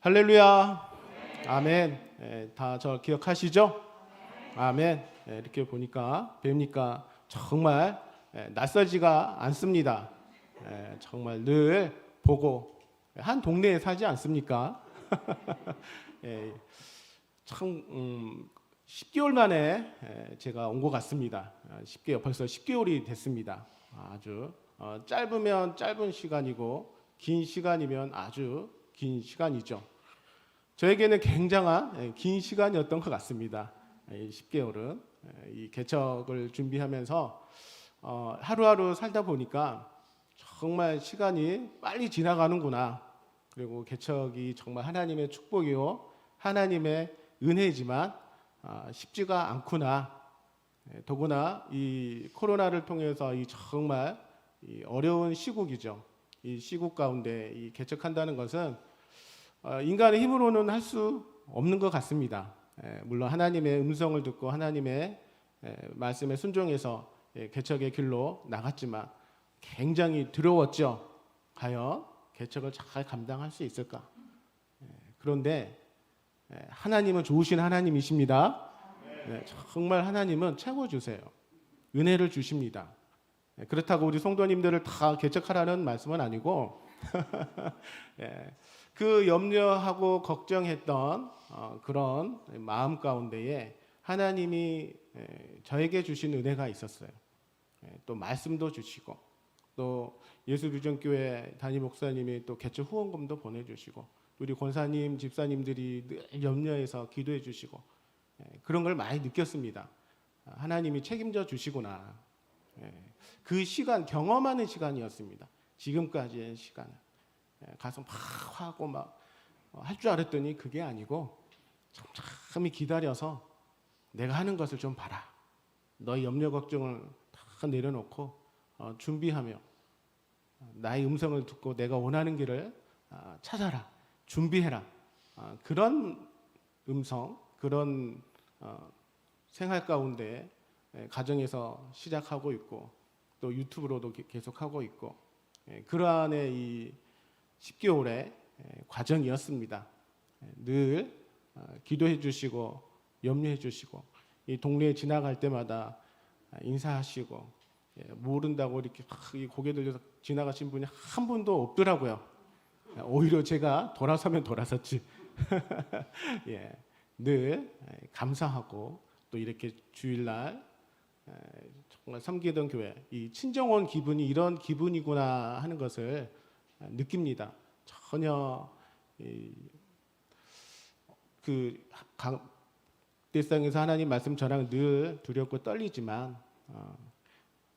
할렐루야. 아멘. 다 저 기억하시죠? 아멘. 이렇게 보니까 뵈니까 정말 낯설지가 않습니다. 정말 늘 보고 한 동네에 살지 않습니까? 참 10개월 만에 제가 온 것 같습니다. 벌써 10개월이 됐습니다. 아주 짧으면 짧은 시간이고 긴 시간이면 아주 긴 시간이죠. 저에게는 굉장한 긴 시간이었던 것 같습니다. 10개월은 이 개척을 준비하면서 하루하루 살다 보니까 정말 시간이 빨리 지나가는구나. 그리고 개척이 정말 하나님의 축복이요 하나님의 은혜지만 쉽지가 않구나. 더구나 이 코로나를 통해서 이 정말 이 어려운 시국이죠. 이 시국 가운데 이 개척한다는 것은 인간의 힘으로는 할 수 없는 것 같습니다. 물론 하나님의 음성을 듣고 하나님의 말씀에 순종해서 개척의 길로 나갔지만 굉장히 두려웠죠. 과연 개척을 잘 감당할 수 있을까? 그런데 하나님은 좋으신 하나님이십니다. 정말 하나님은 최고 주세요. 은혜를 주십니다. 그렇다고 우리 성도님들을 다 개척하라는 말씀은 아니고 그 염려하고 걱정했던 그런 마음 가운데에 하나님이 저에게 주신 은혜가 있었어요. 또 말씀도 주시고 또 예수비전교회 담임 목사님이 또 개척 후원금도 보내주시고 우리 권사님 집사님들이 늘 염려해서 기도해 주시고 그런 걸 많이 느꼈습니다. 하나님이 책임져 주시구나. 그 시간 경험하는 시간이었습니다. 지금까지의 시간은 가서 막 하고 막 할 줄 알았더니 그게 아니고 참 기다려서 내가 하는 것을 좀 봐라. 너의 염려 걱정을 다 내려놓고 준비하며 나의 음성을 듣고 내가 원하는 길을 찾아라. 준비해라. 그런 음성, 그런 생활 가운데 가정에서 시작하고 있고 또 유튜브로도 계속하고 있고 그 안에 이 10개월의 과정이었습니다. 늘 기도해 주시고 염려해 주시고 이 동네에 지나갈 때마다 인사하시고 모른다고 이렇게 고개 들려서 지나가신 분이 한 분도 없더라고요. 오히려 제가 돌아서면 돌아섰지. 늘 감사하고 또 이렇게 주일날 정말 섬기던 교회 이 친정원 기분이 이런 기분이구나 하는 것을 느낍니다. 전혀 일상에서 하나님 말씀 전하면 늘 두렵고 떨리지만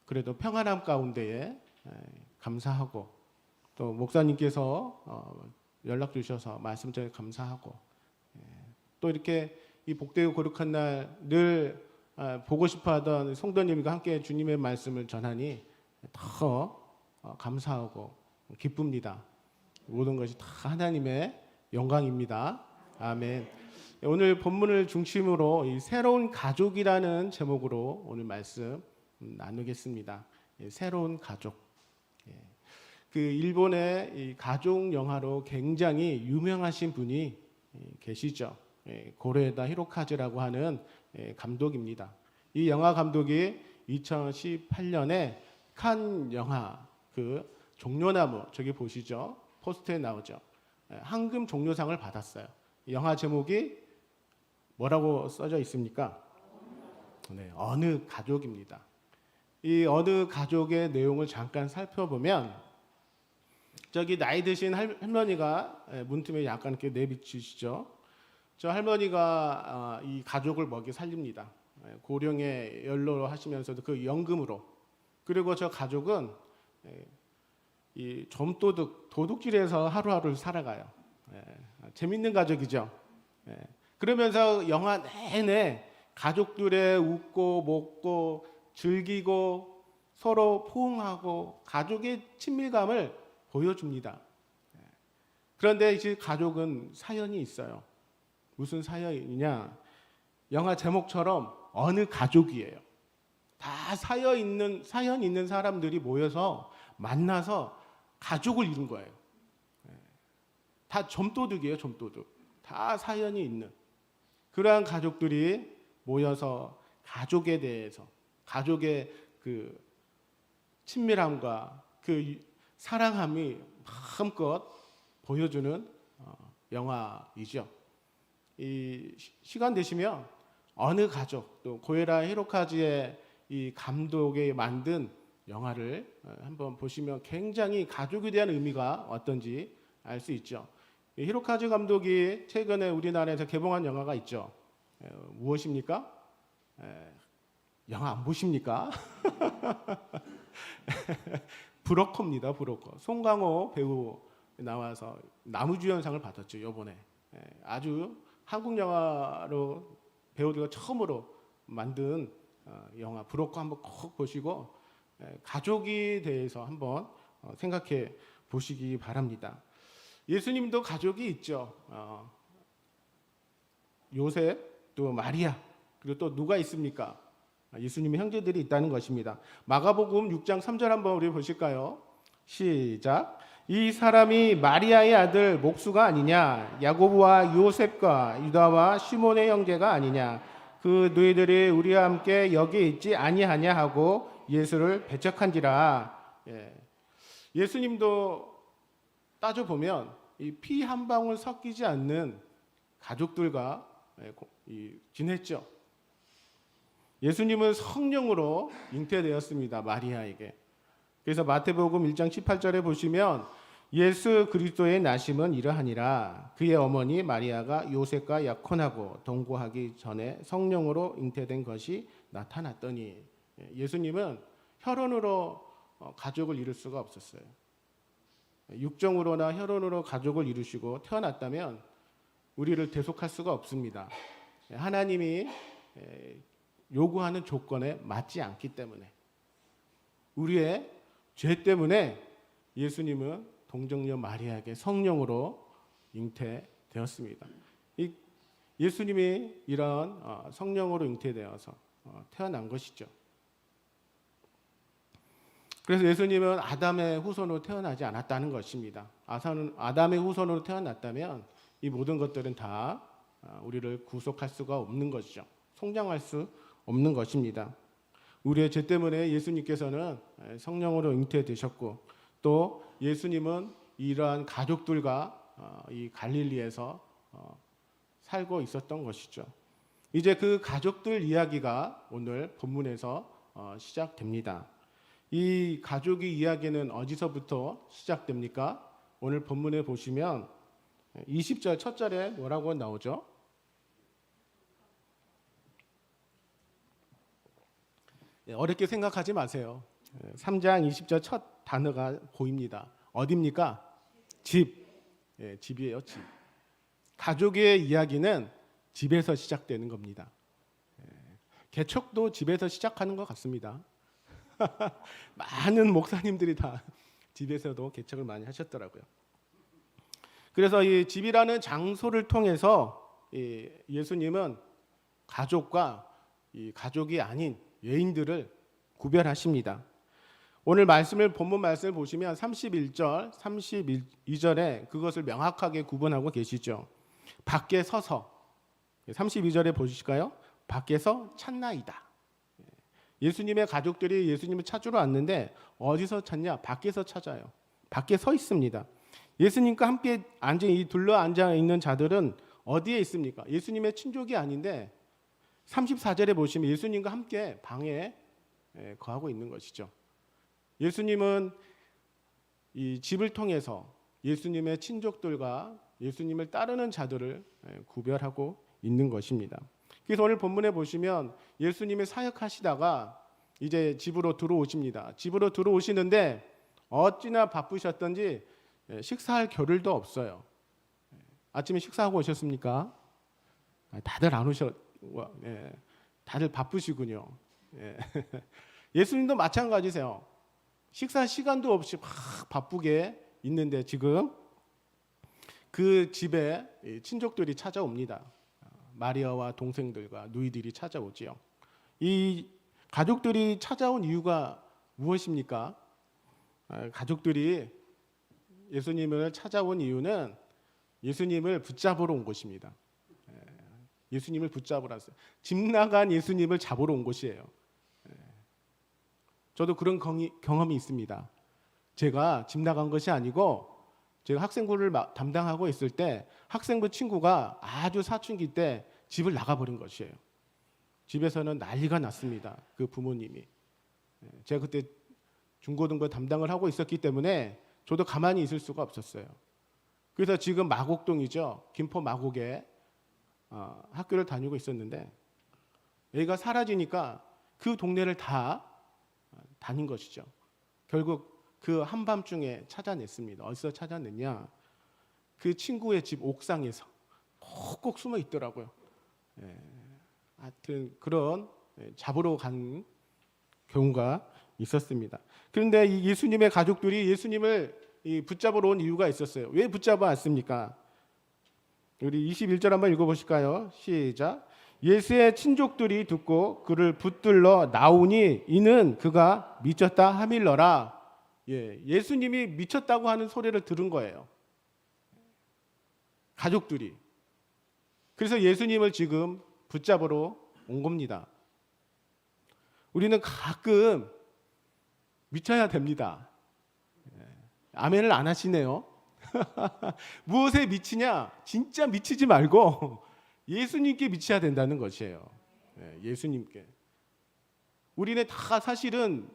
그래도 평안함 가운데에 감사하고 또 목사님께서 연락 주셔서 말씀 전해 감사하고 또 이렇게 이 복되고 거룩한 날 늘 보고 싶어하던 성도님과 함께 주님의 말씀을 전하니 더 감사하고 기쁩니다. 모든 것이 다 하나님의 영광입니다. 아멘. 오늘 본문을 중심으로 이 새로운 가족이라는 제목으로 오늘 말씀 나누겠습니다. 새로운 가족. 그 일본의 이 가족 영화로 굉장히 유명하신 분이 계시죠. 고레에다 히로카즈라고 하는 감독입니다. 이 영화 감독이 2018년에 칸 영화 그 종려나무 저기 보시죠. 포스터에 나오죠. 황금 종려상을 받았어요. 영화 제목이 뭐라고 써져 있습니까? 어느 가족입니다. 이 어느 가족의 내용을 잠깐 살펴보면 저기 나이 드신 할머니가 문틈에 약간 이렇게 내비치시죠. 저 할머니가 이 가족을 먹여 살립니다. 고령의 연로로 하시면서도 그 연금으로. 그리고 저 가족은 이 도둑질해서 하루하루를 살아가요. 재밌는 가족이죠. 그러면서 영화 내내 가족들의 웃고 먹고 즐기고 서로 포옹하고 가족의 친밀감을 보여줍니다. 그런데 이제 가족은 사연이 있어요. 무슨 사연이냐? 영화 제목처럼 어느 가족이에요. 다 사연 있는 사람들이 모여서 만나서 가족을 이룬 거예요. 다 점도둑이에요, 점도둑. 다 사연이 있는 그러한 가족들이 모여서 가족에 대해서 가족의 그 친밀함과 그 사랑함이 마음껏 보여주는 영화이죠. 이 시간 되시면 어느 가족 또 고에라 히로카즈의 이 감독이 만든 영화를 한번 보시면 굉장히 가족에 대한 의미가 어떤지 알 수 있죠. 히로카즈 감독이 최근에 우리나라에서 개봉한 영화가 있죠. 무엇입니까? 영화 안 보십니까? 브로커입니다. 브로커. 송강호 배우 나와서 나무주연상을 받았죠. 이번에 아주 한국 영화로 배우들과 처음으로 만든 영화 브로커 한번 꼭 보시고 가족에 대해서 한번 생각해 보시기 바랍니다. 예수님도 가족이 있죠. 요셉 또 마리아 그리고 또 누가 있습니까? 예수님의 형제들이 있다는 것입니다. 마가복음 6장 3절 한번 우리 보실까요? 시작. 이 사람이 마리아의 아들 목수가 아니냐? 야고보와 요셉과 유다와 시몬의 형제가 아니냐? 그 너희들이 우리와 함께 여기 있지 아니하냐 하고 예수를 배척한지라. 예수님도 따져보면 이 피 한 방울 섞이지 않는 가족들과 지냈죠. 예수님은 성령으로 잉태되었습니다. 마리아에게. 그래서 마태복음 1장 18절에 보시면 예수 그리스도의 나심은 이러하니라. 그의 어머니 마리아가 요셉과 약혼하고 동거하기 전에 성령으로 잉태된 것이 나타났더니 예수님은 혈연으로 가족을 이룰 수가 없었어요. 육정으로나 혈연으로 가족을 이루시고 태어났다면 우리를 대속할 수가 없습니다. 하나님이 요구하는 조건에 맞지 않기 때문에 우리의 죄 때문에 예수님은 동정녀 마리아에게 성령으로 잉태되었습니다. 예수님이 이런 성령으로 잉태되어서 태어난 것이죠. 그래서 예수님은 아담의 후손으로 태어나지 않았다는 것입니다. 아담의 후손으로 태어났다면 이 모든 것들은 다 우리를 구속할 수가 없는 것이죠. 성장할 수 없는 것입니다. 우리의 죄 때문에 예수님께서는 성령으로 잉태되셨고 또 예수님은 이러한 가족들과 이 갈릴리에서 살고 있었던 것이죠. 이제 그 가족들 이야기가 오늘 본문에서 시작됩니다. 이 가족의 이야기는 어디서부터 시작됩니까? 오늘 본문에 보시면 20절 첫 절에 뭐라고 나오죠? 어렵게 생각하지 마세요. 3장 20절 첫 단어가 보입니다. 어디입니까? 집. 집이에요, 집. 가족의 이야기는 집에서 시작되는 겁니다. 개척도 집에서 시작하는 것 같습니다. 많은 목사님들이 다 집에서도 개척을 많이 하셨더라고요. 그래서 이 집이라는 장소를 통해서 예수님은 가족과 이 가족이 아닌 외인들을 구별하십니다. 오늘 본문 말씀을 보시면 31절, 32절에 그것을 명확하게 구분하고 계시죠. 밖에 서서 32절에 보실까요? 밖에서 찾나이다. 예수님의 가족들이 예수님을 찾으러 왔는데 어디서 찾냐? 밖에서 찾아요. 밖에 서 있습니다. 예수님과 함께 둘러 앉아 있는 자들은 어디에 있습니까? 예수님의 친족이 아닌데 34절에 보시면 예수님과 함께 방에 거하고 있는 것이죠. 예수님은 이 집을 통해서 예수님의 친족들과 예수님을 따르는 자들을 구별하고 있는 것입니다. 그래서 오늘 본문에 보시면 예수님이 사역하시다가 이제 집으로 들어오십니다. 집으로 들어오시는데 어찌나 바쁘셨던지 식사할 겨를도 없어요. 아침에 식사하고 오셨습니까? 다들 안 다들 바쁘시군요. 예수님도 마찬가지세요. 식사 시간도 없이 막 바쁘게 있는데 지금 그 집에 친족들이 찾아옵니다. 마리아와 동생들과 누이들이 찾아오지요. 이 가족들이 찾아온 이유가 무엇입니까? 가족들이 예수님을 찾아온 이유는 예수님을 붙잡으러 온 곳입니다. 예수님을 붙잡으러 왔어요. 집 나간 예수님을 잡으러 온 곳이에요. 저도 그런 경험이 있습니다. 제가 집 나간 것이 아니고 제가 학생부를 담당하고 있을 때 학생부 친구가 아주 사춘기 때 집을 나가버린 것이에요. 집에서는 난리가 났습니다. 그 부모님이. 제가 그때 중고등부 담당을 하고 있었기 때문에 저도 가만히 있을 수가 없었어요. 그래서 지금 마곡동이죠. 김포 마곡에 학교를 다니고 있었는데 애가 사라지니까 그 동네를 다 다닌 것이죠. 결국 그 한밤중에 찾아냈습니다. 어디서 찾아냈냐? 그 친구의 집 옥상에서 꼭 숨어 있더라고요. 하여튼 그런 잡으러 간 경우가 있었습니다. 그런데 이 예수님의 가족들이 예수님을 붙잡으러 온 이유가 있었어요. 왜 붙잡아 왔습니까? 우리 21절 한번 읽어보실까요? 시작. 예수의 친족들이 듣고 그를 붙들러 나오니 이는 그가 미쳤다 하밀러라. 예수님이 미쳤다고 하는 소리를 들은 거예요. 가족들이. 그래서 예수님을 지금 붙잡으러 온 겁니다. 우리는 가끔 미쳐야 됩니다. 아멘을 안 하시네요. 무엇에 미치냐? 진짜 미치지 말고 예수님께 미쳐야 된다는 것이에요. 예수님께. 우리는 다 사실은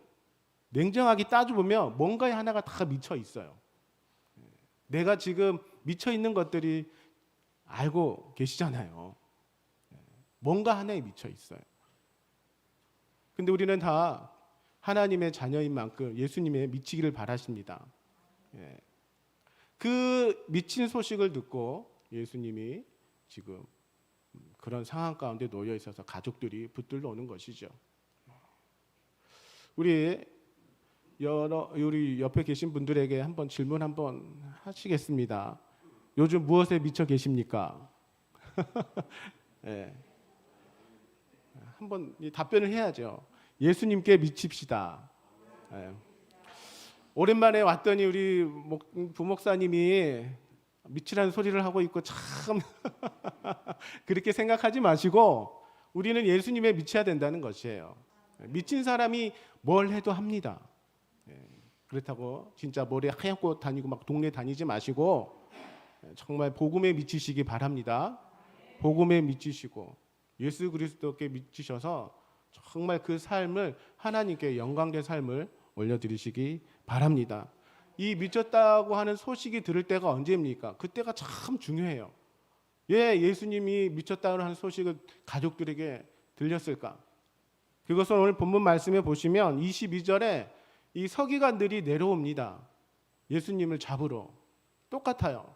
냉정하게 따져보면 뭔가에 하나가 다 미쳐 있어요. 내가 지금 미쳐 있는 것들이 알고 계시잖아요. 뭔가 하나에 미쳐 있어요. 근데 우리는 다 하나님의 자녀인 만큼 예수님에 미치기를 바라십니다. 그 미친 소식을 듣고 예수님이 지금 그런 상황 가운데 놓여 있어서 가족들이 붙들러 오는 것이죠. 우리 옆에 계신 분들에게 한번 질문 한번 하시겠습니다. 요즘 무엇에 미쳐 계십니까? 한번 답변을 해야죠. 예수님께 미칩시다. 오랜만에 왔더니 우리 부목사님이 미치라는 소리를 하고 있고 참 그렇게 생각하지 마시고 우리는 예수님에 미쳐야 된다는 것이에요. 미친 사람이 뭘 해도 합니다. 그렇다고 진짜 머리 하얗고 다니고 막 동네 다니지 마시고 정말 복음에 미치시기 바랍니다. 복음에 미치시고 예수 그리스도께 미치셔서 정말 그 삶을 하나님께 영광된 삶을 올려드리시기 바랍니다. 이 미쳤다고 하는 소식이 들을 때가 언제입니까? 그때가 참 중요해요. 왜 예수님이 미쳤다고 하는 소식을 가족들에게 들렸을까? 그것은 오늘 본문 말씀에 보시면 22절에 이 서기관들이 내려옵니다. 예수님을 잡으러. 똑같아요.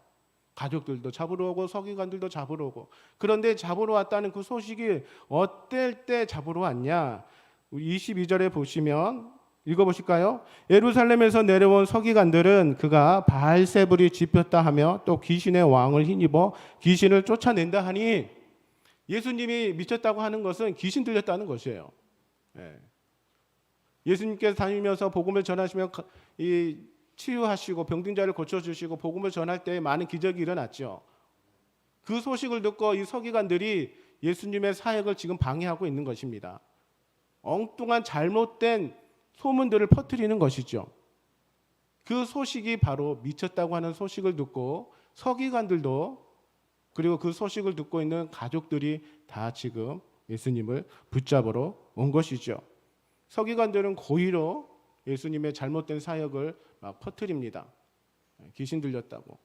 가족들도 잡으러 오고 서기관들도 잡으러 오고. 그런데 잡으러 왔다는 그 소식이 어떨 때 잡으러 왔냐? 22절에 보시면 읽어보실까요? 예루살렘에서 내려온 서기관들은 그가 바알세불이 짚혔다 하며 또 귀신의 왕을 힘입어 귀신을 쫓아낸다 하니 예수님이 미쳤다고 하는 것은 귀신 들렸다는 것이에요. 예수님께서 다니면서 복음을 전하시며 이 치유하시고 병든 자를 고쳐주시고 복음을 전할 때 많은 기적이 일어났죠. 그 소식을 듣고 이 서기관들이 예수님의 사역을 지금 방해하고 있는 것입니다. 엉뚱한 잘못된 소문들을 퍼뜨리는 것이죠. 그 소식이 바로 미쳤다고 하는 소식을 듣고 서기관들도 그리고 그 소식을 듣고 있는 가족들이 다 지금 예수님을 붙잡으러 온 것이죠. 서기관들은 고의로 예수님의 잘못된 사역을 막 퍼뜨립니다. 귀신 들렸다고.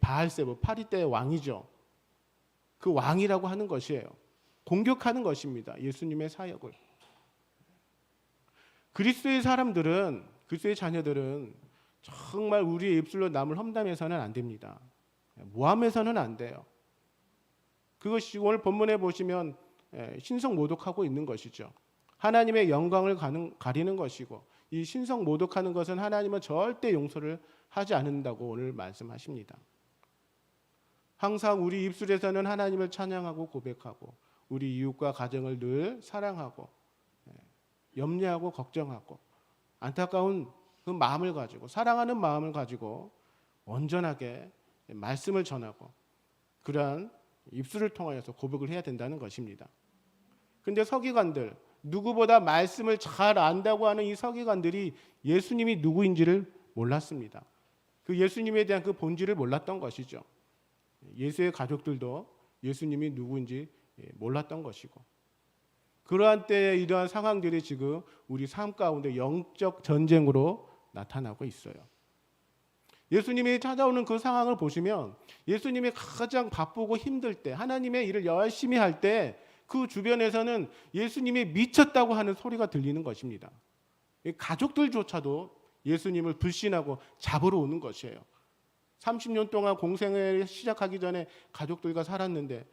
바알세불 파리떼의 왕이죠. 그 왕이라고 하는 것이에요. 공격하는 것입니다. 예수님의 사역을. 그리스도의 사람들은 그리스도의 자녀들은 정말 우리의 입술로 남을 험담해서는 안 됩니다. 모함해서는 안 돼요. 그것이 오늘 본문에 보시면 신성모독하고 있는 것이죠. 하나님의 영광을 가리는 것이고 이 신성모독하는 것은 하나님은 절대 용서를 하지 않는다고 오늘 말씀하십니다. 항상 우리 입술에서는 하나님을 찬양하고 고백하고 우리 이웃과 가정을 늘 사랑하고 염려하고 걱정하고 안타까운 그 마음을 가지고 사랑하는 마음을 가지고 온전하게 말씀을 전하고 그러한 입술을 통하여서 고백을 해야 된다는 것입니다. 근데 서기관들, 누구보다 말씀을 잘 안다고 하는 이 서기관들이 예수님이 누구인지를 몰랐습니다. 그 예수님에 대한 그 본질을 몰랐던 것이죠. 예수의 가족들도 예수님이 누구인지 몰랐던 것이고, 그러한 때에 이러한 상황들이 지금 우리 삶 가운데 영적 전쟁으로 나타나고 있어요. 예수님이 찾아오는 그 상황을 보시면 예수님이 가장 바쁘고 힘들 때, 하나님의 일을 열심히 할 때 그 주변에서는 예수님이 미쳤다고 하는 소리가 들리는 것입니다. 가족들조차도 예수님을 불신하고 잡으러 오는 것이에요. 30년 동안 공생을 시작하기 전에 가족들과 살았는데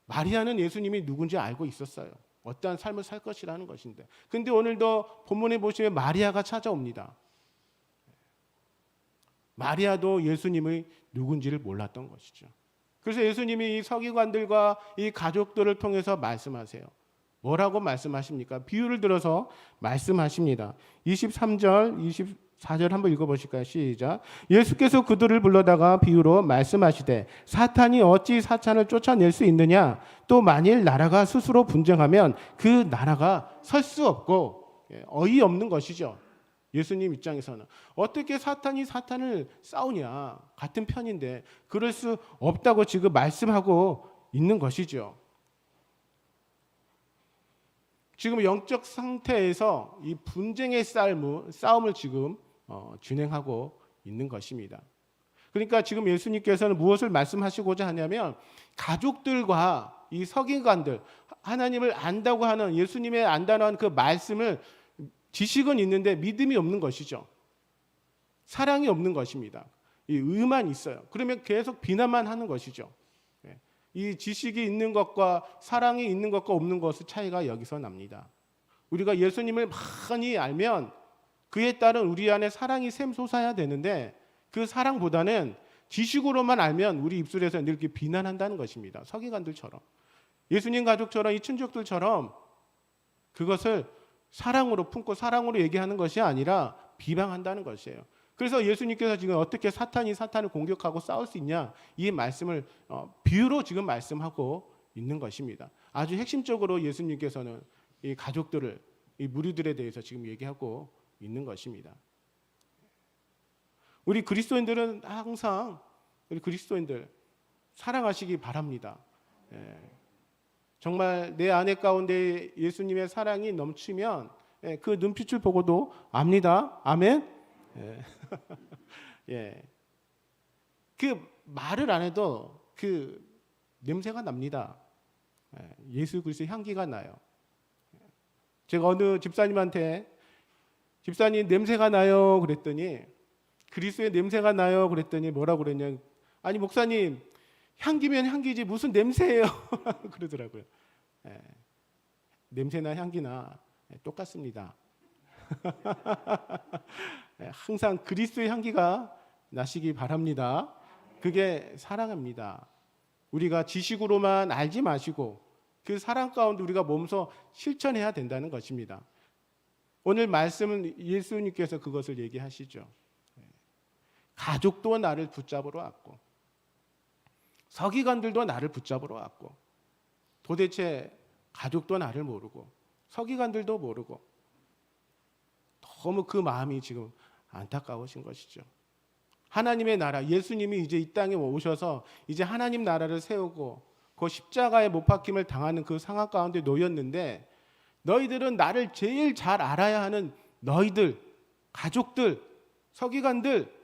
마리아는 예수님이 누군지 알고 있었어요. 어떠한 삶을 살 것이라는 것인데, 근데 오늘도 본문에 보시면 마리아가 찾아옵니다. 마리아도 예수님의 누군지를 몰랐던 것이죠. 그래서 예수님이 이 서기관들과 이 가족들을 통해서 말씀하세요. 뭐라고 말씀하십니까? 비유를 들어서 말씀하십니다. 23절, 24절 한번 읽어보실까요? 시작. 예수께서 그들을 불러다가 비유로 말씀하시되 사탄이 어찌 사탄을 쫓아낼 수 있느냐? 또 만일 나라가 스스로 분쟁하면 그 나라가 설 수 없고 어이없는 것이죠. 예수님 입장에서는 어떻게 사탄이 사탄을 싸우냐, 같은 편인데 그럴 수 없다고 지금 말씀하고 있는 것이죠. 지금 영적 상태에서 이 분쟁의 싸움을 지금 진행하고 있는 것입니다. 그러니까 지금 예수님께서는 무엇을 말씀하시고자 하냐면 가족들과 이 서기관들, 하나님을 안다고 하는, 예수님의 안다는 하는 그 말씀을, 지식은 있는데 믿음이 없는 것이죠. 사랑이 없는 것입니다. 이 의만 있어요. 그러면 계속 비난만 하는 것이죠. 이 지식이 있는 것과 사랑이 있는 것과 없는 것의 차이가 여기서 납니다. 우리가 예수님을 많이 알면 그에 따른 우리 안에 사랑이 샘솟아야 되는데, 그 사랑보다는 지식으로만 알면 우리 입술에서 늘 이렇게 비난한다는 것입니다. 서기관들처럼, 예수님 가족처럼, 이 친족들처럼 그것을 사랑으로 품고 사랑으로 얘기하는 것이 아니라 비방한다는 것이에요. 그래서 예수님께서 지금 어떻게 사탄이 사탄을 공격하고 싸울 수 있냐, 이 말씀을 비유로 지금 말씀하고 있는 것입니다. 아주 핵심적으로 예수님께서는 이 가족들을, 이 무리들에 대해서 지금 얘기하고 있는 것입니다. 우리 그리스도인들은 항상, 우리 그리스도인들 사랑하시기 바랍니다. 정말 내 안에 가운데 예수님의 사랑이 넘치면 그 눈빛을 보고도 압니다. 아멘. 예. 그 말을 안 해도 그 냄새가 납니다. 예수 그리스도의 향기가 나요. 제가 어느 집사님한테 집사님 냄새가 나요 그랬더니, 그리스도의 냄새가 나요 그랬더니 뭐라고 그랬냐, 아니 목사님 향기면 향기지 무슨 냄새예요 그러더라고요. 냄새나 향기나 똑같습니다. 항상 그리스도의 향기가 나시기 바랍니다. 그게 사랑입니다. 우리가 지식으로만 알지 마시고 그 사랑 가운데 우리가 몸소 실천해야 된다는 것입니다. 오늘 말씀은 예수님께서 그것을 얘기하시죠. 가족도 나를 붙잡으러 왔고 서기관들도 나를 붙잡으러 왔고, 도대체 가족도 나를 모르고 서기관들도 모르고 너무 그 마음이 지금 안타까우신 것이죠. 하나님의 나라, 예수님이 이제 이 땅에 오셔서 이제 하나님 나라를 세우고 그 십자가에 못 박힘을 당하는 그 상황 가운데 놓였는데, 너희들은 나를 제일 잘 알아야 하는 너희들, 가족들, 서기관들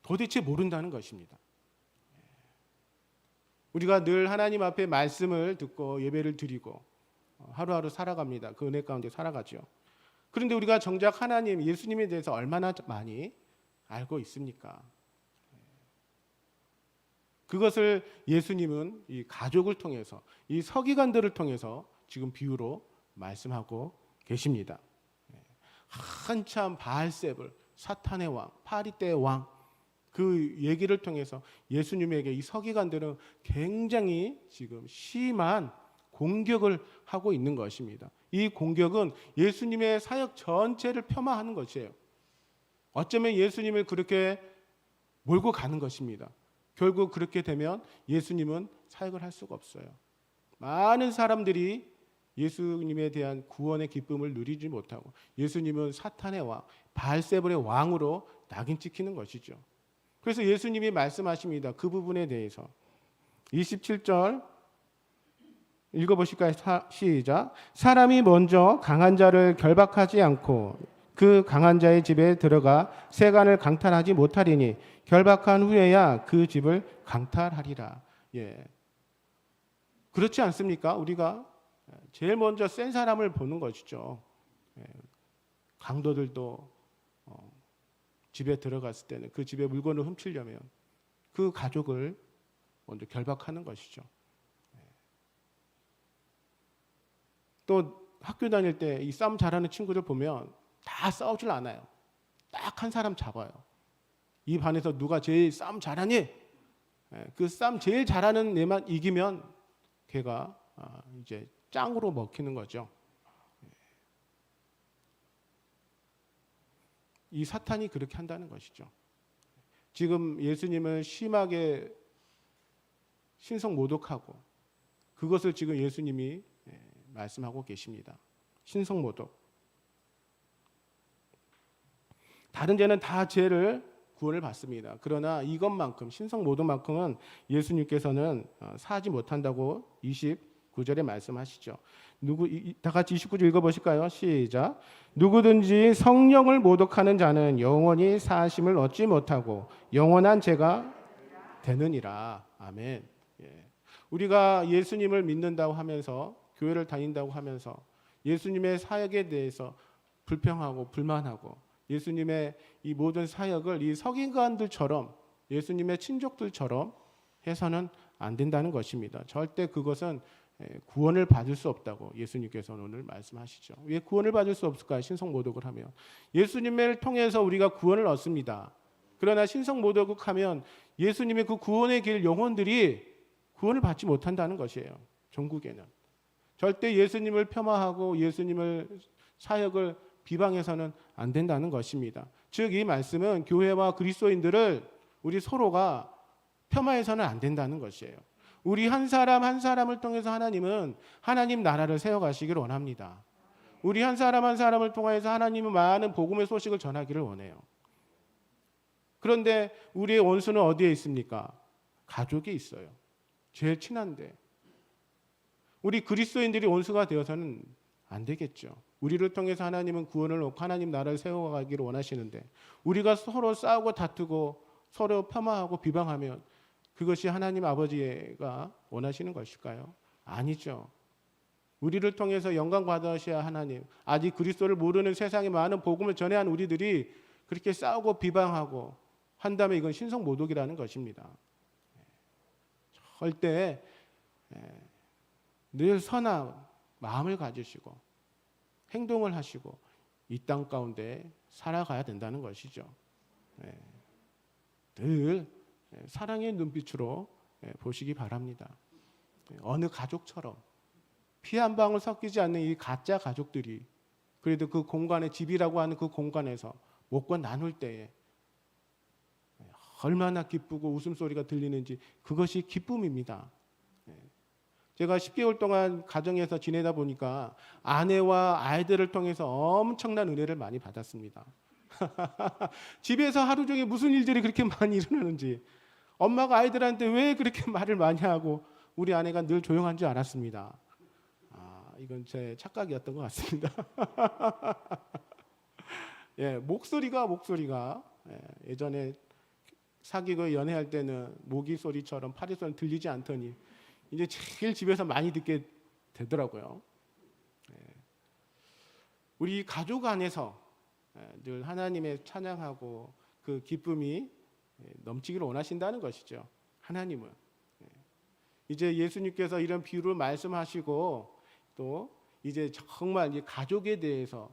도대체 모른다는 것입니다. 우리가 늘 하나님 앞에 말씀을 듣고 예배를 드리고 하루하루 살아갑니다. 그 은혜 가운데 살아가죠. 그런데 우리가 정작 하나님, 예수님에 대해서 얼마나 많이 알고 있습니까? 그것을 예수님은 이 가족을 통해서, 이 서기관들을 통해서 지금 비유로 말씀하고 계십니다. 한참 바알세불, 사탄의 왕, 파리떼의 왕, 그 얘기를 통해서 예수님에게 이 서기관들은 굉장히 지금 심한 공격을 하고 있는 것입니다. 이 공격은 예수님의 사역 전체를 폄하하는 것이에요. 어쩌면 예수님을 그렇게 몰고 가는 것입니다. 결국 그렇게 되면 예수님은 사역을 할 수가 없어요. 많은 사람들이 예수님에 대한 구원의 기쁨을 누리지 못하고 예수님은 사탄의 왕, 바알세불의 왕으로 낙인 찍히는 것이죠. 그래서 예수님이 말씀하십니다. 그 부분에 대해서 27절 읽어보실까요? 시작. 사람이 먼저 강한 자를 결박하지 않고 그 강한 자의 집에 들어가 세간을 강탈하지 못하리니 결박한 후에야 그 집을 강탈하리라. 예. 그렇지 않습니까? 우리가 제일 먼저 센 사람을 보는 것이죠. 예. 강도들도 집에 들어갔을 때는 그 집에 물건을 훔치려면 그 가족을 먼저 결박하는 것이죠. 또 학교 다닐 때 이 싸움 잘하는 친구들 보면 다 싸우질 않아요. 딱 한 사람 잡아요. 이 반에서 누가 제일 싸움 잘하니? 그 싸움 제일 잘하는 애만 이기면 걔가 이제 짱으로 먹히는 거죠. 이 사탄이 그렇게 한다는 것이죠. 지금 예수님을 심하게 신성 모독하고 그것을 지금 예수님이 말씀하고 계십니다. 신성 모독. 다른 죄는 다 죄를 구원을 받습니다. 그러나 이것만큼 신성 모독만큼은 예수님께서는 사하지 못한다고 29절에 말씀하시죠. 다 같이 29절 읽어보실까요? 시작. 누구든지 성령을 모독하는 자는 영원히 사하심을 얻지 못하고 영원한 죄가 되느니라. 아멘. 예. 우리가 예수님을 믿는다고 하면서 교회를 다닌다고 하면서 예수님의 사역에 대해서 불평하고 불만하고 예수님의 이 모든 사역을 이 서기관들처럼 예수님의 친족들처럼 해서는 안 된다는 것입니다. 절대 그것은 구원을 받을 수 없다고 예수님께서는 오늘 말씀하시죠. 왜 구원을 받을 수 없을까요? 신성 모독을 하면 예수님을 통해서 우리가 구원을 얻습니다. 그러나 신성 모독을 하면 예수님의 그 구원의 길 영혼들이 구원을 받지 못한다는 것이에요. 종국에는 절대 예수님을 폄하하고 예수님을 사역을 비방해서는 안 된다는 것입니다. 즉 이 말씀은 교회와 그리스도인들을 우리 서로가 폄하해서는 안 된다는 것이에요. 우리 한 사람 한 사람을 통해서 하나님은 하나님 나라를 세워가시기를 원합니다. 우리 한 사람 한 사람을 통해서 하나님은 많은 복음의 소식을 전하기를 원해요. 그런데 우리의 원수는 어디에 있습니까? 가족에 있어요. 제일 친한데. 우리 그리스도인들이 원수가 되어서는 안 되겠죠. 우리를 통해서 하나님은 구원을 얻고 하나님 나라를 세워가기를 원하시는데 우리가 서로 싸우고 다투고 서로 폄하하고 비방하면 그것이 하나님 아버지가 원하시는 것일까요? 아니죠. 우리를 통해서 영광 받으셔야 하나님, 아직 그리스도를 모르는 세상에 많은 복음을 전해야 하는 우리들이 그렇게 싸우고 비방하고 한다면 이건 신성 모독이라는 것입니다. 절대 늘 선한 마음을 가지시고 행동을 하시고 이 땅 가운데 살아가야 된다는 것이죠. 늘 사랑의 눈빛으로 보시기 바랍니다. 어느 가족처럼 피 한 방울 섞이지 않는 이 가짜 가족들이 그래도 그 공간에 집이라고 하는 그 공간에서 먹고 나눌 때에 얼마나 기쁘고 웃음소리가 들리는지 그것이 기쁨입니다. 제가 10개월 동안 가정에서 지내다 보니까 아내와 아이들을 통해서 엄청난 은혜를 많이 받았습니다. 집에서 하루 종일 무슨 일들이 그렇게 많이 일어나는지 엄마가 아이들한테 왜 그렇게 말을 많이 하고 우리 아내가 늘 조용한 줄 알았습니다. 이건 제 착각이었던 것 같습니다. 목소리가 예전에 사귀고 연애할 때는 모기 소리처럼 파리 소리 들리지 않더니 이제 제일 집에서 많이 듣게 되더라고요. 우리 가족 안에서 늘 하나님의 찬양하고 그 기쁨이 넘치기를 원하신다는 것이죠. 하나님은 이제 예수님께서 이런 비유를 말씀하시고 또 이제 정말 가족에 대해서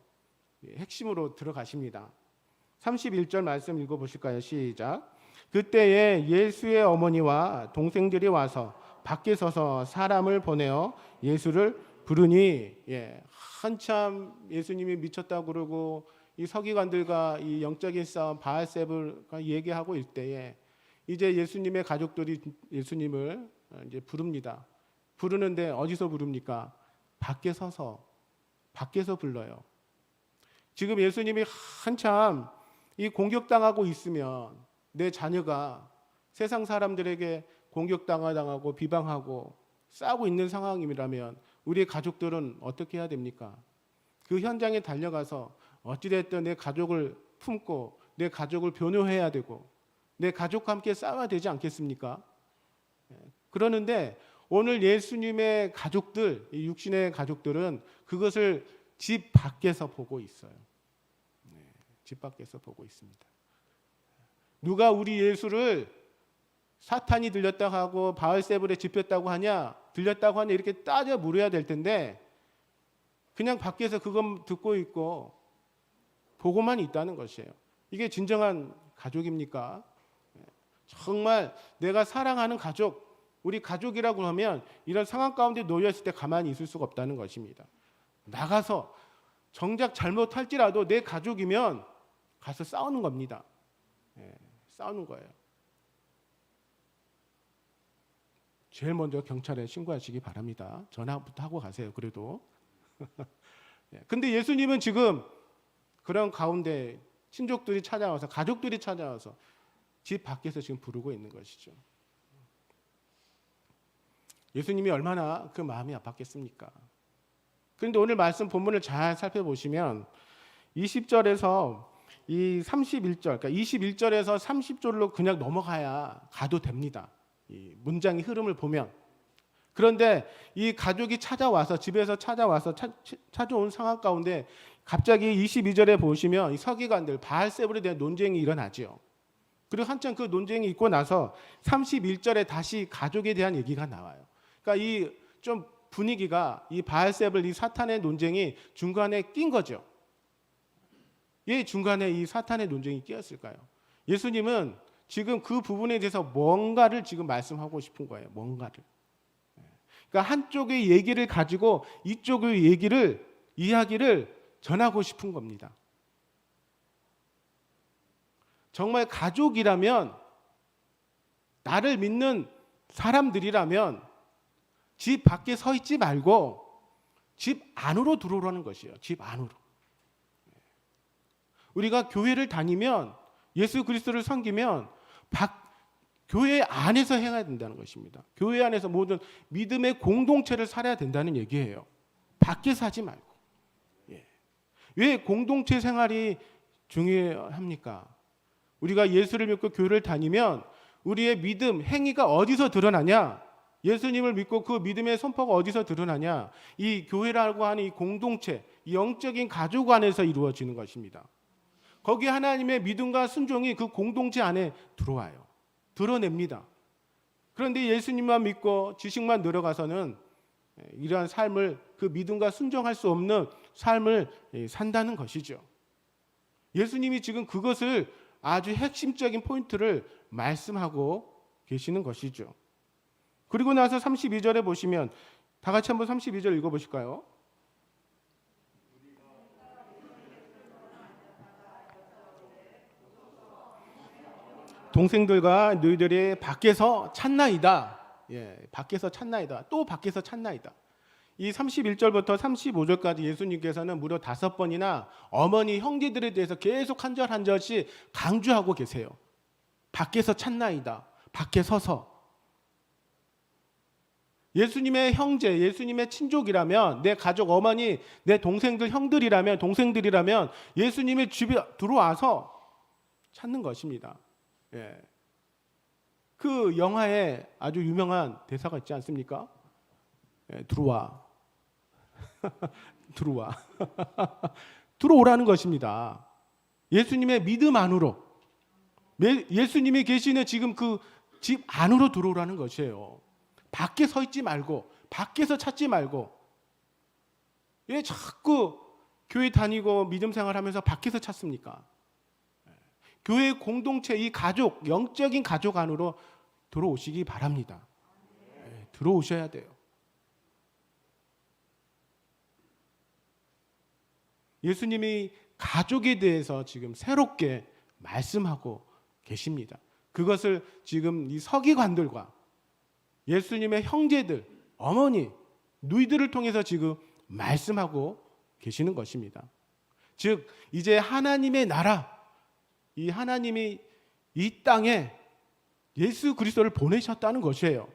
핵심으로 들어가십니다. 31절 말씀 읽어보실까요? 시작. 그때에 예수의 어머니와 동생들이 와서 밖에 서서 사람을 보내어 예수를 부르니 한참 예수님이 미쳤다고 그러고 이 서기관들과 이 영적인 싸움 바알세불과 얘기하고 있을 때에 이제 예수님의 가족들이 예수님을 이제 부릅니다. 부르는데 어디서 부릅니까? 밖에 서서, 밖에서 불러요. 지금 예수님이 한참 이 공격당하고 있으면 내 자녀가 세상 사람들에게 공격당하고 비방하고 싸우고 있는 상황이라면 우리의 가족들은 어떻게 해야 됩니까? 그 현장에 달려가서 어찌됐든 내 가족을 품고 내 가족을 변호해야 되고 내 가족과 함께 싸워야 되지 않겠습니까? 그러는데 오늘 예수님의 가족들, 이 육신의 가족들은 그것을 집 밖에서 보고 있어요. 집 밖에서 보고 있습니다. 누가 우리 예수를 사탄이 들렸다고 하고 바알세불에 집혔다고 하냐, 들렸다고 하냐 이렇게 따져 물어야 될 텐데 그냥 밖에서 그것 듣고 있고 보고만 있다는 것이에요. 이게 진정한 가족입니까? 정말 내가 사랑하는 가족, 우리 가족이라고 하면 이런 상황 가운데 놓여 있을 때 가만히 있을 수가 없다는 것입니다. 나가서 정작 잘못할지라도 내 가족이면 가서 싸우는 겁니다. 싸우는 거예요. 제일 먼저 경찰에 신고하시기 바랍니다. 전화부터 하고 가세요. 그래도. 근데 예수님은 지금 그런 가운데 친족들이 찾아와서 가족들이 찾아와서 집 밖에서 지금 부르고 있는 것이죠. 예수님이 얼마나 그 마음이 아팠겠습니까? 그런데 오늘 말씀 본문을 잘 살펴보시면 20절에서 이 31절, 그러니까 21절에서 30절로 그냥 넘어가야 가도 됩니다. 이 문장의 흐름을 보면. 그런데 이 가족이 찾아와서 집에서 찾아온 상황 가운데 갑자기 22절에 보시면 이 서기관들 바알세불에 대한 논쟁이 일어나죠. 그리고 한참 그 논쟁이 있고 나서 31절에 다시 가족에 대한 얘기가 나와요. 그러니까 이 좀 분위기가 이 바알세불 이 사탄의 논쟁이 중간에 낀 거죠. 왜 중간에 이 사탄의 논쟁이 끼었을까요? 예수님은 지금 그 부분에 대해서 뭔가를 지금 말씀하고 싶은 거예요. 뭔가를. 그러니까 한쪽의 얘기를 가지고 이쪽의 이야기를 전하고 싶은 겁니다. 정말 가족이라면, 나를 믿는 사람들이라면 집 밖에 서 있지 말고 집 안으로 들어오라는 것이에요. 집 안으로. 우리가 교회를 다니면, 예수 그리스도를 섬기면 교회 안에서 행해야 된다는 것입니다. 교회 안에서 모든 믿음의 공동체를 살아야 된다는 얘기예요. 밖에서 하지 말고. 왜 공동체 생활이 중요합니까? 우리가 예수를 믿고 교회를 다니면 우리의 믿음, 행위가 어디서 드러나냐? 예수님을 믿고 그 믿음의 선포가 어디서 드러나냐? 이 교회라고 하는 이 공동체, 이 영적인 가족 안에서 이루어지는 것입니다. 거기 하나님의 믿음과 순종이 그 공동체 안에 들어와요. 드러냅니다. 그런데 예수님만 믿고 지식만 늘어가서는 이러한 삶을, 그 믿음과 순종할 수 없는 삶을 산다는 것이죠. 예수님이 지금 그것을 아주 핵심적인 포인트를 말씀하고 계시는 것이죠. 그리고 나서 32절에 보시면 다 같이 한번 32절 읽어보실까요? 동생들과 너희들이 밖에서 찾나이다. 밖에서 찾나이다. 또 밖에서 찾나이다. 이 31절부터 35절까지 예수님께서는 무려 5번이나 어머니, 형제들에 대해서 계속 한 절 한 절씩 강조하고 계세요. 밖에서 찾나이다. 밖에 서서. 예수님의 형제, 예수님의 친족이라면, 내 가족, 어머니, 내 동생들, 동생들이라면 예수님의 집에 들어와서 찾는 것입니다. 그 영화에 아주 유명한 대사가 있지 않습니까? 들어와. 들어와. 들어오라는 것입니다. 예수님의 믿음 안으로, 예수님이 계시는 지금 그 집 안으로 들어오라는 것이에요. 밖에 서 있지 말고, 밖에서 찾지 말고. 왜 자꾸 교회 다니고 믿음 생활하면서 밖에서 찾습니까? 교회 공동체, 이 가족, 영적인 가족 안으로 들어오시기 바랍니다. 들어오셔야 돼요. 예수님이 가족에 대해서 지금 새롭게 말씀하고 계십니다. 그것을 지금 이 서기관들과 예수님의 형제들, 어머니, 누이들을 통해서 지금 말씀하고 계시는 것입니다. 즉 이제 하나님의 나라, 이 하나님이 이 땅에 예수 그리스도를 보내셨다는 것이에요.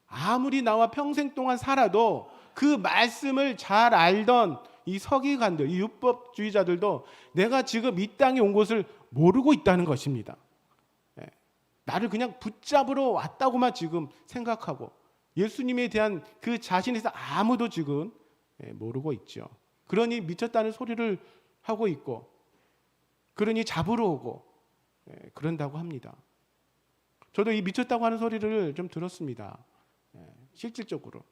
아무리 나와 평생 동안 살아도 그 말씀을 잘 알던 이 서기관들, 이 율법주의자들도 내가 지금 이 땅에 온 것을 모르고 있다는 것입니다. 나를 그냥 붙잡으러 왔다고만 지금 생각하고 예수님에 대한 그 자신에서 아무도 지금 모르고 있죠. 그러니 미쳤다는 소리를 하고 있고, 그러니 잡으러 오고 그런다고 합니다. 저도 이 미쳤다고 하는 소리를 좀 들었습니다. 실질적으로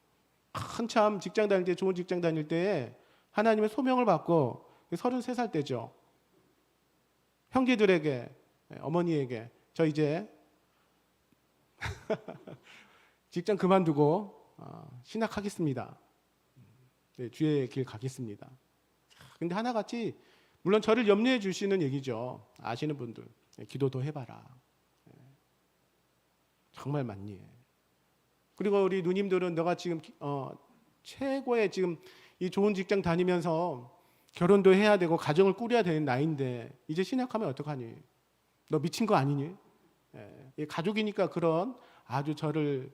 한참 직장 다닐 때, 좋은 직장 다닐 때에 하나님의 소명을 받고 33살 때죠. 형제들에게, 어머니에게 저 이제 직장 그만두고 신학하겠습니다. 주의 길 가겠습니다. 근데 하나같이 물론 저를 염려해 주시는 얘기죠. 아시는 분들 기도 더 해봐라. 정말 맞니? 그리고 우리 누님들은 너가 지금 최고의 지금 이 좋은 직장 다니면서 결혼도 해야 되고 가정을 꾸려야 되는 나이인데 이제 신학하면 어떡하니? 너 미친 거 아니니? 가족이니까 그런 아주 저를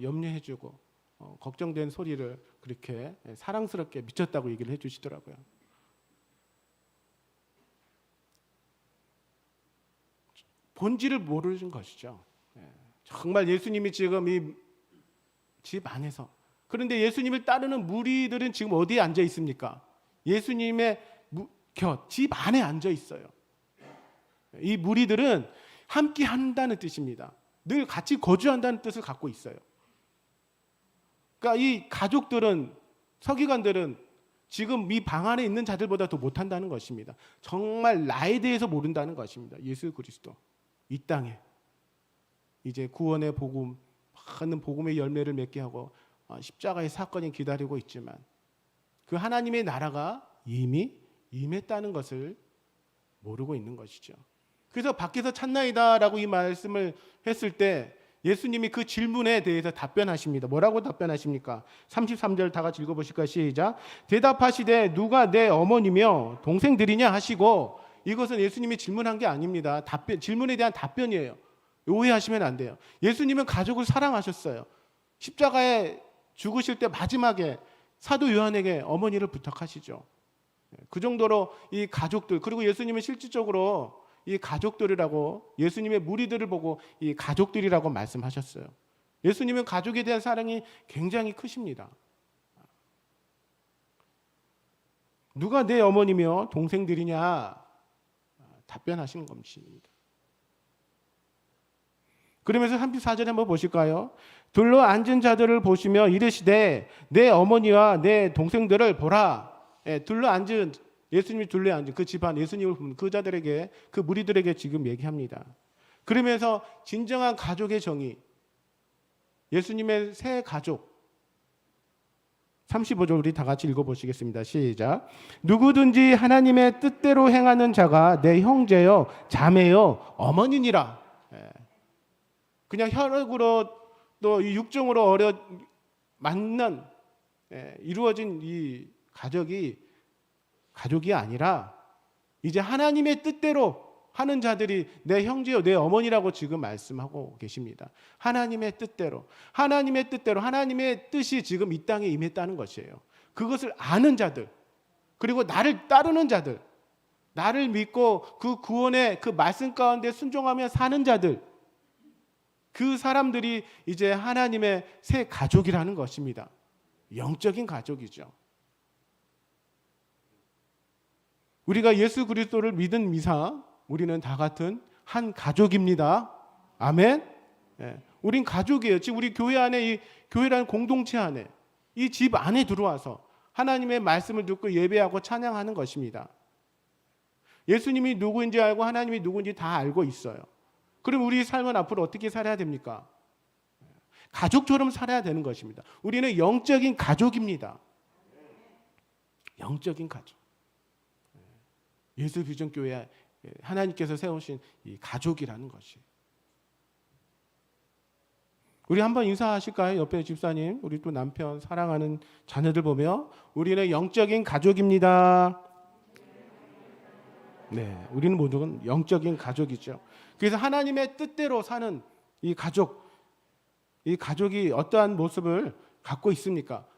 염려해주고 걱정된 소리를 그렇게 사랑스럽게 미쳤다고 얘기를 해주시더라고요. 본질을 모르는 것이죠. 정말 예수님이 지금 이 집 안에서, 그런데 예수님을 따르는 무리들은 지금 어디에 앉아 있습니까? 예수님의 곁, 집 안에 앉아 있어요. 이 무리들은 함께 한다는 뜻입니다. 늘 같이 거주한다는 뜻을 갖고 있어요. 그러니까 이 가족들은, 서기관들은 지금 이 방 안에 있는 자들보다 더 못한다는 것입니다. 정말 나에 대해서 모른다는 것입니다. 예수 그리스도 이 땅에 이제 구원의 복음, 많은 복음의 열매를 맺게 하고 십자가의 사건이 기다리고 있지만 그 하나님의 나라가 이미 임했다는 것을 모르고 있는 것이죠. 그래서 밖에서 찾나이다라고 이 말씀을 했을 때 예수님이 그 질문에 대해서 답변하십니다. 뭐라고 답변하십니까? 33절 다 같이 읽어보실까요? 시작. 대답하시되 누가 내 어머니며 동생들이냐 하시고, 이것은 예수님이 질문한 게 아닙니다. 질문에 대한 답변이에요. 오해하시면 안 돼요. 예수님은 가족을 사랑하셨어요. 십자가에 죽으실 때 마지막에 사도 요한에게 어머니를 부탁하시죠. 그 정도로 이 가족들, 그리고 예수님은 실질적으로 이 가족들이라고, 예수님의 무리들을 보고 이 가족들이라고 말씀하셨어요. 예수님은 가족에 대한 사랑이 굉장히 크십니다. 누가 내 어머니며 동생들이냐 답변하시는 것입니다. 그러면서 34절에 한번 보실까요? 둘러 앉은 자들을 보시며 이르시되 내 어머니와 내 동생들을 보라. 둘러 앉은, 예수님이 둘러 앉은 그 집안, 예수님을 보는 그 자들에게, 그 무리들에게 지금 얘기합니다. 그러면서 진정한 가족의 정의, 예수님의 새 가족, 35절 우리 다 같이 읽어보시겠습니다. 시작. 누구든지 하나님의 뜻대로 행하는 자가 내 형제요 자매요 어머니니라. 그냥 혈육으로 또 이 육정으로 만난 이루어진 이 가족이 아니라 이제 하나님의 뜻대로 하는 자들이 내 형제요 내 어머니라고 지금 말씀하고 계십니다. 하나님의 뜻대로, 하나님의 뜻대로, 하나님의 뜻이 지금 이 땅에 임했다는 것이에요. 그것을 아는 자들, 그리고 나를 따르는 자들, 나를 믿고 그 구원의 그 말씀 가운데 순종하며 사는 자들, 그 사람들이 이제 하나님의 새 가족이라는 것입니다. 영적인 가족이죠. 우리가 예수 그리스도를 믿은 이상 우리는 다 같은 한 가족입니다. 아멘. 우린 가족이에요. 지금 우리 교회 안에, 이 교회라는 공동체 안에, 이 집 안에 들어와서 하나님의 말씀을 듣고 예배하고 찬양하는 것입니다. 예수님이 누구인지 알고 하나님이 누구인지 다 알고 있어요. 그럼 우리 삶은 앞으로 어떻게 살아야 됩니까? 가족처럼 살아야 되는 것입니다. 우리는 영적인 가족입니다. 영적인 가족. 예수 비전교회 하나님께서 세우신 이 가족이라는 것이. 우리 한번 인사하실까요? 옆에 집사님, 우리 또 남편, 사랑하는 자녀들 보며 우리는 영적인 가족입니다. 네, 우리는 모두는 영적인 가족이죠. 그래서 하나님의 뜻대로 사는 이 가족이 어떠한 모습을 갖고 있습니까?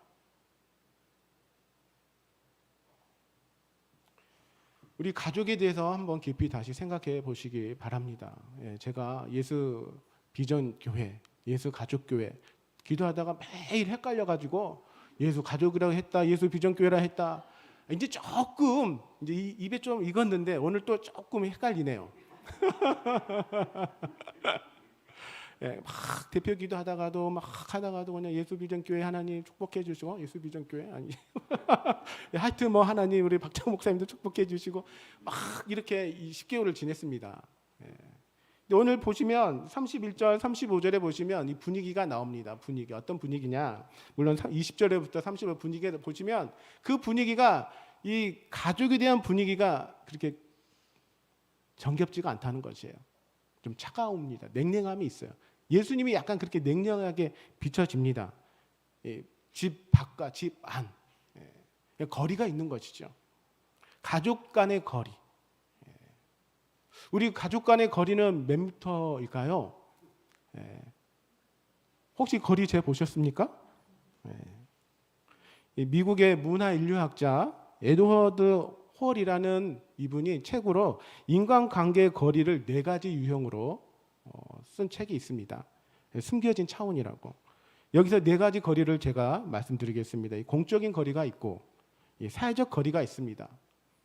우리 가족에 대해서 한번 깊이 다시 생각해 보시기 바랍니다. 제가 예수 비전 교회, 예수 가족 교회 기도하다가 매일 헷갈려가지고 예수 가족이라고 했다, 예수 비전 교회라 했다. 이제 조금 이제 입에 좀 익었는데 오늘 또 조금 헷갈리네요. 막 대표 기도하다가도 막 하다가도 그냥 예수 비전 교회 하나님 축복해 주시고, 예수 비전 교회 아니 하여튼 뭐 하나님 우리 박정 목사님도 축복해 주시고 막 이렇게 10개월을 지냈습니다. 오늘 보시면 31절 35절에 보시면 이 분위기가 나옵니다. 분위기 어떤 분위기냐, 물론 20절에부터 30절 분위기에 보시면 그 분위기가 이 가족에 대한 분위기가 그렇게 정겹지가 않다는 것이에요. 좀 차가웁니다. 냉랭함이 있어요. 예수님이 약간 그렇게 냉랭하게 비춰집니다. 집 밖과 집 안, 거리가 있는 것이죠. 가족 간의 거리. 우리 가족 간의 거리는 몇 미터일까요? 혹시 거리 재 보셨습니까? 미국의 문화인류학자 에드워드 홀이라는 이분이 책으로 인간관계의 거리를 4가지 유형으로 쓴 책이 있습니다. 숨겨진 차원이라고. 여기서 4가지 거리를 제가 말씀드리겠습니다. 공적인 거리가 있고, 사회적 거리가 있습니다.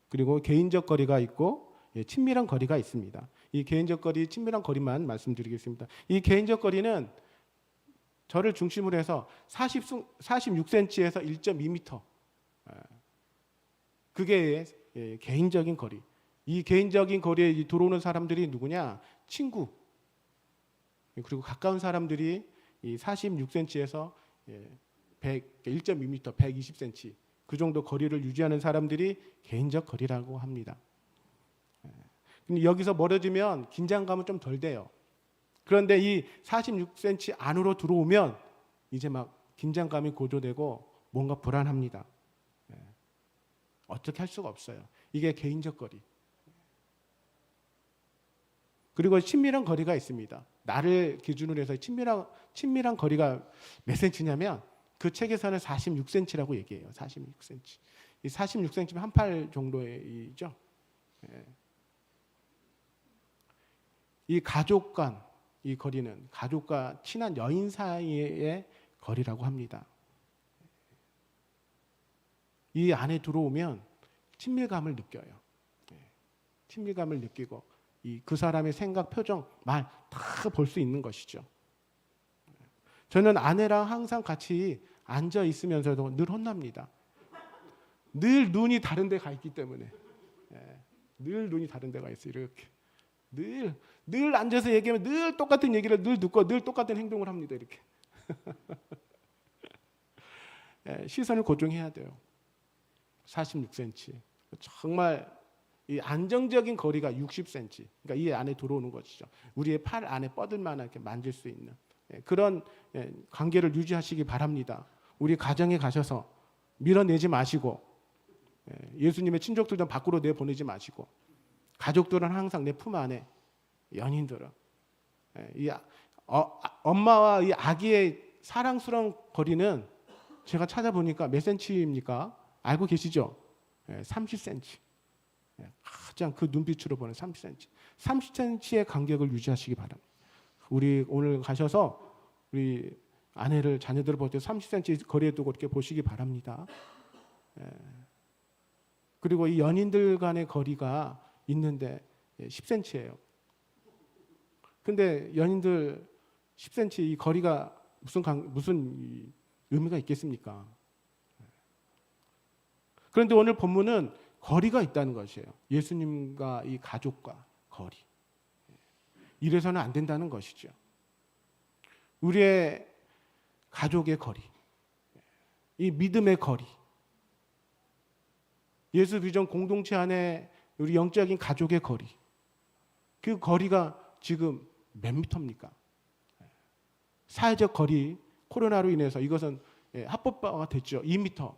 그리고 개인적 거리가 있고, 친밀한 거리가 있습니다. 이 개인적 거리, 친밀한 거리만 말씀드리겠습니다. 이 개인적 거리는 저를 중심으로 해서 46cm에서 1.2m. 그게 개인적인 거리. 이 개인적인 거리에 들어오는 사람들이 누구냐? 친구. 그리고 가까운 사람들이 이 46cm에서 1.2m, 120cm 그 정도 거리를 유지하는 사람들이 개인적 거리라고 합니다. 근데 여기서 멀어지면 긴장감은 좀 덜 돼요. 그런데 이 46cm 안으로 들어오면 이제 막 긴장감이 고조되고 뭔가 불안합니다. 어떻게 할 수가 없어요. 이게 개인적 거리. 그리고 친밀한 거리가 있습니다. 나를 기준으로 해서 친밀한 거리가 몇 센치냐면 그 책에서는 46cm라고 얘기해요. 46cm. 이 46cm면 한 팔 정도이죠. 이 가족 간 이 거리는 가족과 친한 여인 사이의 거리라고 합니다. 이 안에 들어오면 친밀감을 느껴요. 친밀감을 느끼고 그 사람의 생각, 표정, 말 다 볼 수 있는 것이죠. 저는 아내랑 항상 같이 앉아 있으면서도 늘 혼납니다. 늘 눈이 다른 데 가 있기 때문에. 늘 눈이 다른 데가 있어요. 이렇게. 늘 앉아서 얘기하면 늘 똑같은 얘기를 늘 듣고 늘 똑같은 행동을 합니다. 이렇게. 시선을 고정해야 돼요. 46cm. 정말 이 안정적인 거리가 60cm. 그러니까 이 안에 들어오는 것이죠. 우리의 팔 안에 뻗을만한 이렇게 만질 수 있는 그런 관계를 유지하시기 바랍니다. 우리 가정에 가셔서 밀어내지 마시고 예수님의 친족들 좀 밖으로 내보내지 마시고 가족들은 항상 내 품 안에 연인들은 이 엄마와 이 아기의 사랑스러운 거리는 제가 찾아보니까 몇 센치입니까? 알고 계시죠? 30cm. 가장 그 눈빛으로 보는 30cm. 30cm의 간격을 유지하시기 바랍니다. 우리 오늘 가셔서 우리 아내를 자녀들을 볼 때 30cm 거리에 두고 이렇게 보시기 바랍니다. 그리고 이 연인들 간의 거리가 있는데 10cm예요. 근데 연인들 10cm 이 거리가 무슨 의미가 있겠습니까? 그런데 오늘 본문은 거리가 있다는 것이에요. 예수님과 이 가족과 거리. 이래서는 안 된다는 것이죠. 우리의 가족의 거리, 이 믿음의 거리, 예수 비전 공동체 안에 우리 영적인 가족의 거리, 그 거리가 지금 몇 미터입니까? 사회적 거리, 코로나로 인해서 이것은 합법화가 됐죠. 2m.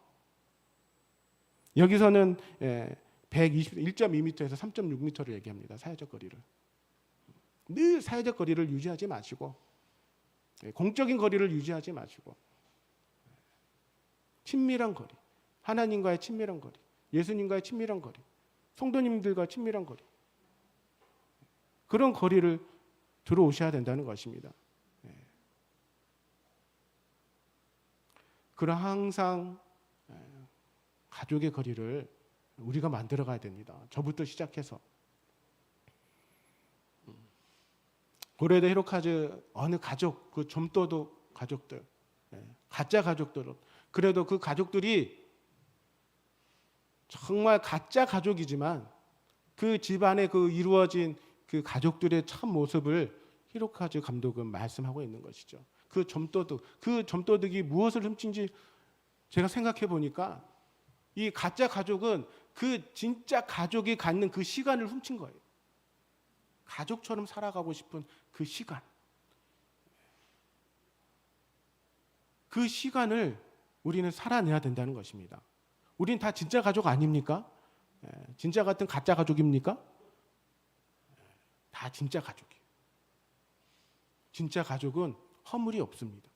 여기서는 1.2m에서 3.6m를 얘기합니다. 사회적 거리를. 늘 사회적 거리를 유지하지 마시고, 공적인 거리를 유지하지 마시고, 친밀한 거리, 하나님과의 친밀한 거리, 예수님과의 친밀한 거리, 성도님들과 친밀한 거리, 그런 거리를 들어오셔야 된다는 것입니다. 그런 항상 가족의 거리를 우리가 만들어 가야 됩니다. 저부터 시작해서. 고레도 히로카즈 어느 가족, 그 좀도둑 가족들, 가짜 가족들은 그래도 그 가족들이 정말 가짜 가족이지만 그 집안에 그 이루어진 그 가족들의 참 모습을 히로카즈 감독은 말씀하고 있는 것이죠. 그 점도둑이 무엇을 훔친지 제가 생각해 보니까 이 가짜 가족은 그 진짜 가족이 갖는 그 시간을 훔친 거예요. 가족처럼 살아가고 싶은 그 시간. 그 시간을 우리는 살아내야 된다는 것입니다. 우린 다 진짜 가족 아닙니까? 진짜 같은 가짜 가족입니까? 다 진짜 가족이에요. 진짜 가족은 허물이 없습니다.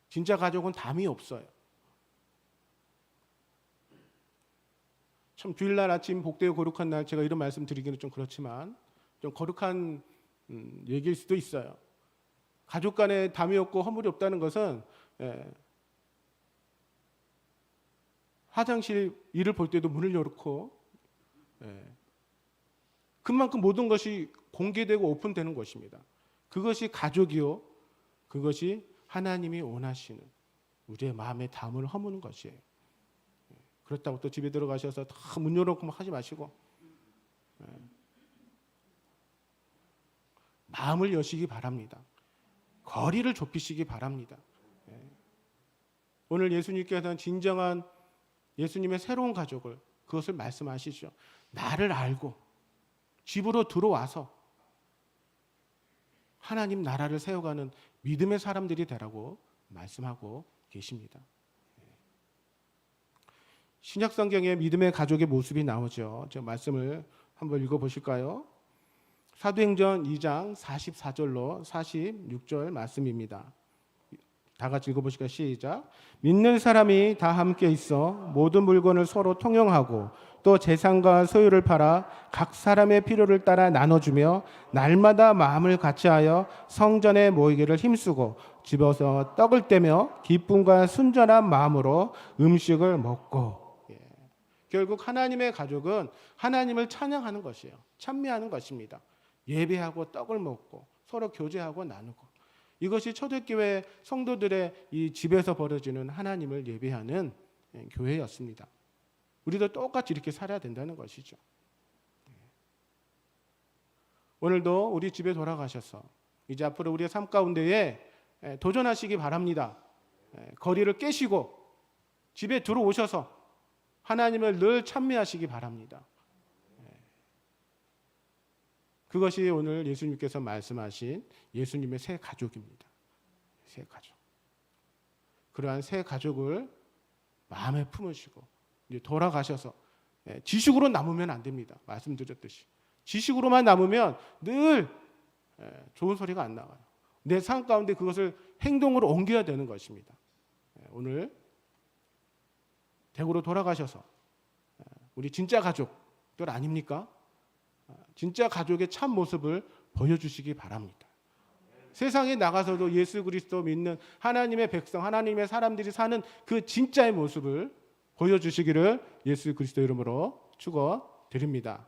진짜 가족은 담이 없어요. 참 주일날 아침 복되고 거룩한 날, 제가 이런 말씀 드리기는 좀 그렇지만 좀 거룩한 얘기일 수도 있어요. 가족 간에 담이 없고 허물이 없다는 것은 화장실 일을 볼 때도 문을 열고 그만큼 모든 것이 공개되고 오픈되는 것입니다. 그것이 가족이요, 그것이 하나님이 원하시는 우리의 마음의 담을 허무는 것이에요. 그렇다고 또 집에 들어가셔서 다 문 열어놓고 막 하지 마시고 마음을 여시기 바랍니다. 거리를 좁히시기 바랍니다. 오늘 예수님께서는 진정한 예수님의 새로운 가족을, 그것을 말씀하시죠. 나를 알고 집으로 들어와서 하나님 나라를 세워가는 믿음의 사람들이 되라고 말씀하고 계십니다. 신약 성경에 믿음의 가족의 모습이 나오죠. 제가 말씀을 한번 읽어보실까요? 사도행전 2장 44절로 46절 말씀입니다. 다 같이 읽어보실까요? 시작. 믿는 사람이 다 함께 있어 모든 물건을 서로 통용하고 또 재산과 소유를 팔아 각 사람의 필요를 따라 나눠주며 날마다 마음을 같이하여 성전에 모이기를 힘쓰고 집에서 떡을 떼며 기쁨과 순전한 마음으로 음식을 먹고. 결국 하나님의 가족은 하나님을 찬양하는 것이에요. 찬미하는 것입니다. 예배하고 떡을 먹고 서로 교제하고 나누고, 이것이 초대교회 성도들의 이 집에서 벌어지는 하나님을 예배하는 교회였습니다. 우리도 똑같이 이렇게 살아야 된다는 것이죠. 오늘도 우리 집에 돌아가셔서 이제 앞으로 우리의 삶 가운데에 도전하시기 바랍니다. 거리를 깨시고 집에 들어오셔서 하나님을 늘 찬미하시기 바랍니다. 그것이 오늘 예수님께서 말씀하신 예수님의 새 가족입니다. 새 가족. 그러한 새 가족을 마음에 품으시고 이제 돌아가셔서 지식으로 남으면 안 됩니다. 말씀드렸듯이 지식으로만 남으면 늘 좋은 소리가 안 나와요. 내 삶 가운데 그것을 행동으로 옮겨야 되는 것입니다. 오늘 대구로 돌아가셔서 우리 진짜 가족들 아닙니까? 진짜 가족의 참 모습을 보여주시기 바랍니다. 세상에 나가서도 예수 그리스도 믿는 하나님의 백성, 하나님의 사람들이 사는 그 진짜의 모습을 보여주시기를 예수 그리스도 이름으로 축원드립니다.